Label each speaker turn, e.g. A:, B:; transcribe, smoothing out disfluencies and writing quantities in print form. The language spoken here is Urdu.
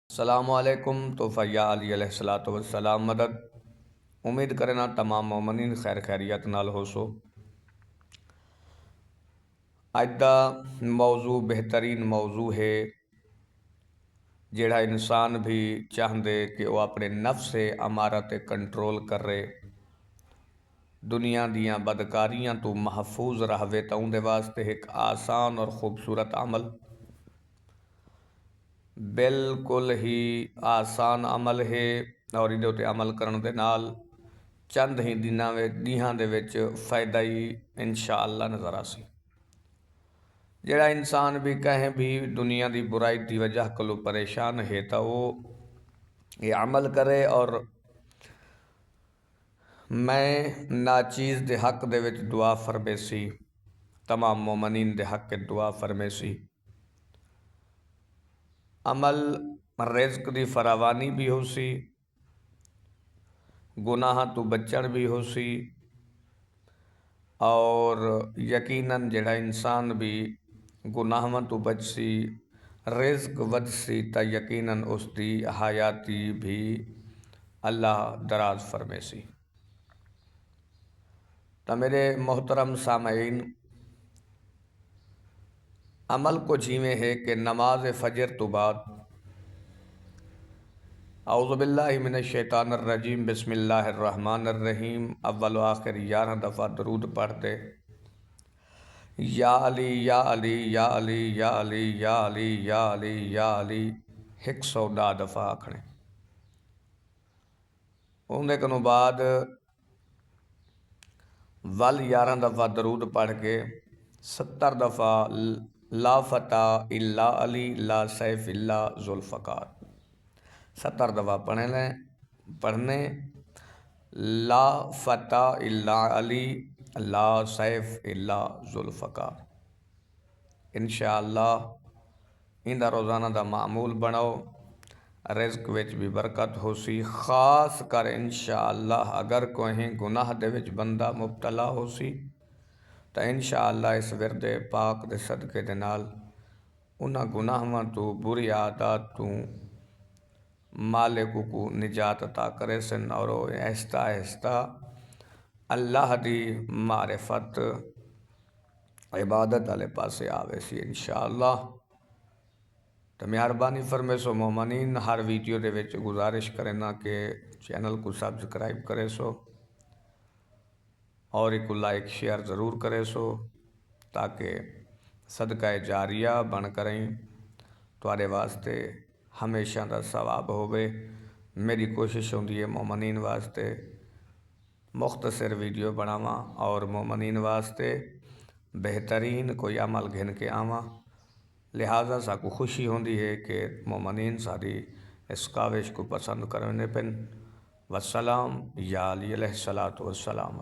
A: السلام علیکم تو فیا علی علیہ الصلوۃ والسلام مدد امید کرنا تمام مومنین خیر خیریت نال ہو سو۔ اج دا موضوع بہترین موضوع ہے جیڑا انسان بھی چاہندے کہ وہ اپنے نفس سے امارہ تے کنٹرول کر رہے، دنیا دیاں بدکاریاں تو محفوظ رہوے تا اون دے واسطے ایک آسان اور خوبصورت عمل، بالکل ہی آسان عمل ہے اور یہ تے عمل کرن دے نال چند ہی دیہاں دے وچ فائدہ ہی انشاءاللہ نظر آسی۔ جڑا انسان بھی کہیں بھی دنیا دی برائی دی وجہ کلو پریشان ہے تا وہ یہ عمل کرے اور میں ناچیز دے حق دے وچ دعا فرمیسی، تمام مومنین دے حق کے دعا فرمیسی۔ عمل رزق دی فراوانی بھی ہو سی، گناہ تو بچن بھی ہو سی، اور یقیناً جڑا انسان بھی گناہاں تو بچ سی، رزق ود سی تا یقیناً اس دی حیاتی بھی اللہ دراز فرمے سی۔ تا میرے محترم سامعین، عمل کو جیویں ہے کہ نماز فجر تو بعد اعوذ باللہ من الشیطان الرجیم بسم اللہ الرحمن الرحیم اول و آخر 11 دفعہ درود پڑھ دے، یا علی یا علی یا علی یا علی یا علی یا علی یا علی 110 دفعہ آکھنے۔ اندے کنوں بعد 11 دفعہ درود پڑھ کے 70 دفعہ لا فتح الا علی لا سیف الا ذوالفقار 70 دفعہ پڑھنے، لا فتح الا علی لا سیف الا ذوالفقار۔ انشاءاللہ اندہ روزانہ دا معمول بناؤ، رزق وچ بھی برکت ہو سی، خاص کر انشاءاللہ اگر کوئی گناہ دے وچ بندہ مبتلا ہو سی تا انشاءاللہ اس ورد پاک دے صدقے دے نال انہاں گناہاں تو بری عادات تو مالک کو نجات عطا کرے سن، اور آہستہ آہستہ اللہ دی معرفت عبادت والے پاسے آوے سی انشاءاللہ۔ تو مہربانی فرمے سو مومنین، ہر ویڈیو دے وچ گزارش کرنا کہ چینل کو سبسکرائب کرے سو اور ایک لائک شیئر ضرور کرے سو تاکہ صدقہ جاریہ بن کریں تواڈے واسطے ہمیشہ دا ثواب ہوئے۔ میری کوشش ہوندی ہے مومنین واسطے مختصر ویڈیو بناواں اور مومنین واسطے بہترین کوئی عمل گھن کے آواں، لہٰذا ساکو خوشی ہوندی ہے کہ مومنین ساری اس کاوش کو پسند کرنے پن۔ والسلام یا علی علیہ الصلوۃ والسلام۔